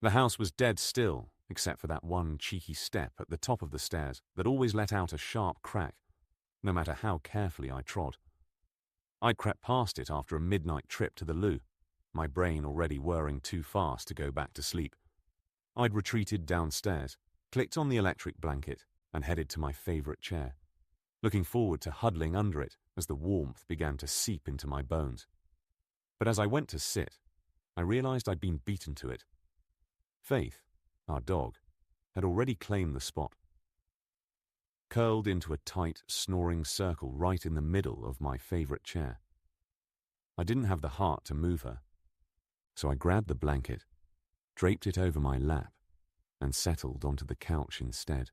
The house was dead still, except for that one cheeky step at the top of the stairs that always let out a sharp crack, no matter how carefully I trod. I'd crept past it after a midnight trip to the loo, my brain already whirring too fast to go back to sleep. I'd retreated downstairs, clicked on the electric blanket, and headed to my favourite chair, looking forward to huddling under it as the warmth began to seep into my bones. But as I went to sit, I realised I'd been beaten to it. Faith, our dog, had already claimed the spot. Curled into a tight, snoring circle right in the middle of my favourite chair. I didn't have the heart to move her, so I grabbed the blanket, draped it over my lap, and settled onto the couch instead.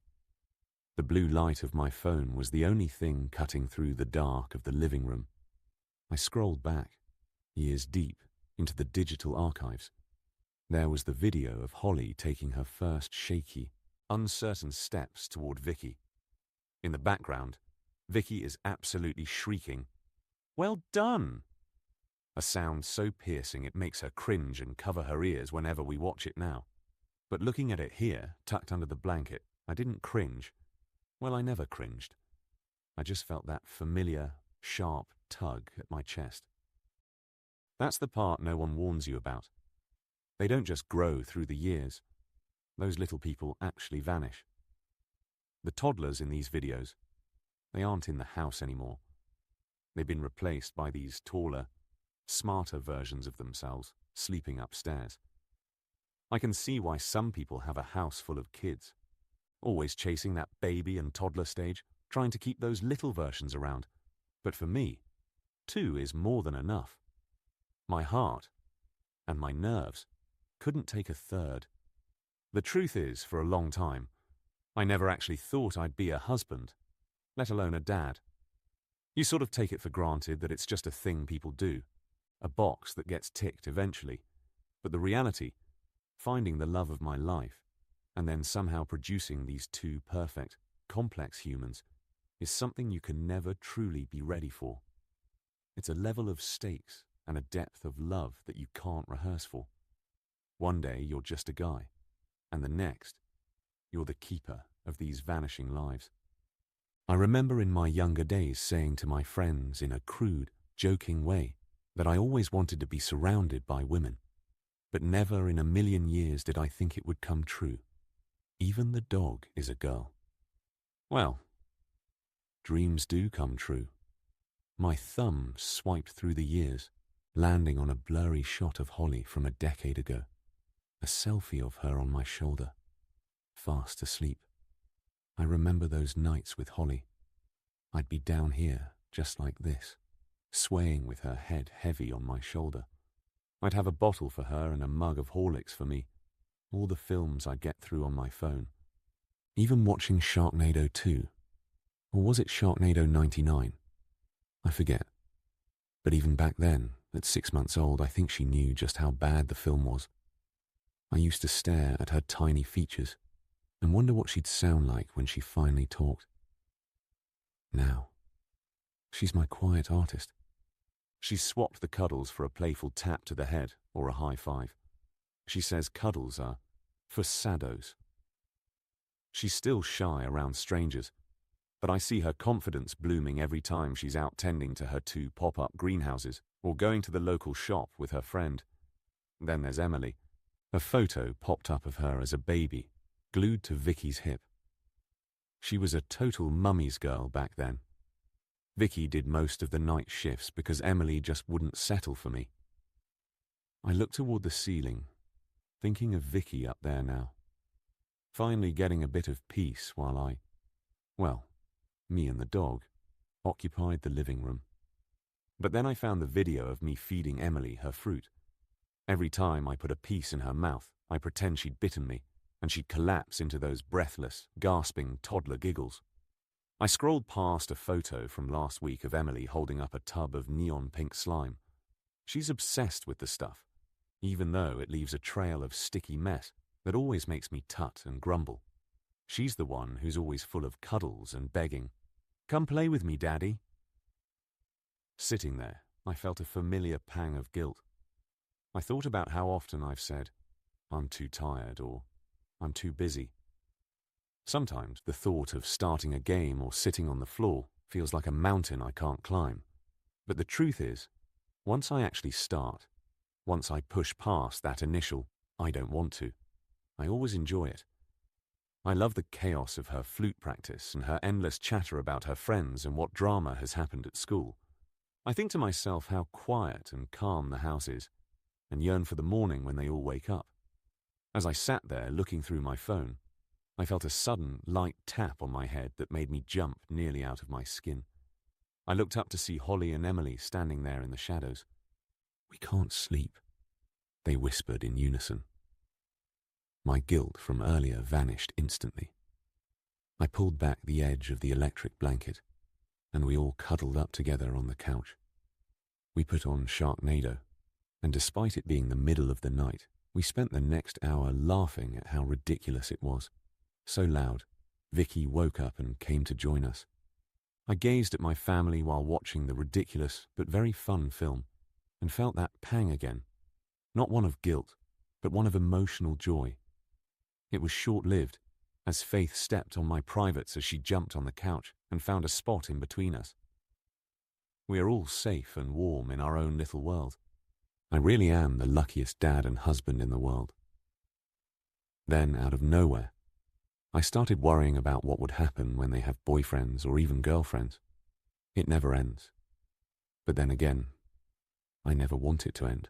The blue light of my phone was the only thing cutting through the dark of the living room. I scrolled back, years deep, into the digital archives. There was the video of Holly taking her first shaky, uncertain steps toward Vicky. In the background, Vicky is absolutely shrieking, "Well done!" A sound so piercing it makes her cringe and cover her ears whenever we watch it now. But looking at it here, tucked under the blanket, I didn't cringe. Well, I never cringed. I just felt that familiar, sharp tug at my chest. That's the part no one warns you about. They don't just grow through the years. Those little people actually vanish. The toddlers in these videos, they aren't in the house anymore. They've been replaced by these taller, smarter versions of themselves, sleeping upstairs. I can see why some people have a house full of kids, always chasing that baby and toddler stage, trying to keep those little versions around. But for me, 2 is more than enough. My heart and my nerves couldn't take a third. The truth is, for a long time, I never actually thought I'd be a husband, let alone a dad. You sort of take it for granted that it's just a thing people do, a box that gets ticked eventually. But the reality, finding the love of my life, and then somehow producing these 2 perfect, complex humans, is something you can never truly be ready for. It's a level of stakes and a depth of love that you can't rehearse for. One day you're just a guy, and the next, you're the keeper of these vanishing lives. I remember in my younger days saying to my friends in a crude, joking way that I always wanted to be surrounded by women, but never in a million years did I think it would come true. Even the dog is a girl. Well, dreams do come true. My thumb swiped through the years, landing on a blurry shot of Holly from a decade ago, a selfie of her on my shoulder, fast asleep. I remember those nights with Holly. I'd be down here, just like this, swaying with her head heavy on my shoulder. I'd have a bottle for her and a mug of Horlicks for me, all the films I'd get through on my phone. Even watching Sharknado 2, or was it Sharknado 99? I forget. But even back then, at 6 months old, I think she knew just how bad the film was. I used to stare at her tiny features and wonder what she'd sound like when she finally talked. Now, she's my quiet artist. She's swapped the cuddles for a playful tap to the head or a high five. She says cuddles are for saddos. She's still shy around strangers, but I see her confidence blooming every time she's out tending to her 2 pop-up greenhouses or going to the local shop with her friend. Then there's Emily. A photo popped up of her as a baby, glued to Vicky's hip. She was a total mummy's girl back then. Vicky did most of the night shifts because Emily just wouldn't settle for me. I looked toward the ceiling, thinking of Vicky up there now, finally getting a bit of peace while me and the dog, occupied the living room. But then I found the video of me feeding Emily her fruit. Every time I put a piece in her mouth, I pretend she'd bitten me, and she'd collapse into those breathless, gasping toddler giggles. I scrolled past a photo from last week of Emily holding up a tub of neon pink slime. She's obsessed with the stuff, even though it leaves a trail of sticky mess that always makes me tut and grumble. She's the one who's always full of cuddles and begging, "Come play with me, Daddy." Sitting there, I felt a familiar pang of guilt. I thought about how often I've said, I'm too tired or I'm too busy. Sometimes the thought of starting a game or sitting on the floor feels like a mountain I can't climb. But the truth is, once I actually start, once I push past that initial "I don't want to," I always enjoy it. I love the chaos of her flute practice and her endless chatter about her friends and what drama has happened at school. I think to myself how quiet and calm the house is, and yearn for the morning when they all wake up. As I sat there looking through my phone, I felt a sudden, light tap on my head that made me jump nearly out of my skin. I looked up to see Holly and Emily standing there in the shadows. "We can't sleep," they whispered in unison. My guilt from earlier vanished instantly. I pulled back the edge of the electric blanket, and we all cuddled up together on the couch. We put on Sharknado, and despite it being the middle of the night, we spent the next hour laughing at how ridiculous it was. So loud, Vicky woke up and came to join us. I gazed at my family while watching the ridiculous but very fun film, and felt that pang again, not one of guilt, but one of emotional joy. It was short-lived, as Faith stepped on my privates as she jumped on the couch and found a spot in between us. We are all safe and warm in our own little world. I really am the luckiest dad and husband in the world. Then, out of nowhere, I started worrying about what would happen when they have boyfriends or even girlfriends. It never ends. But then again, I never want it to end.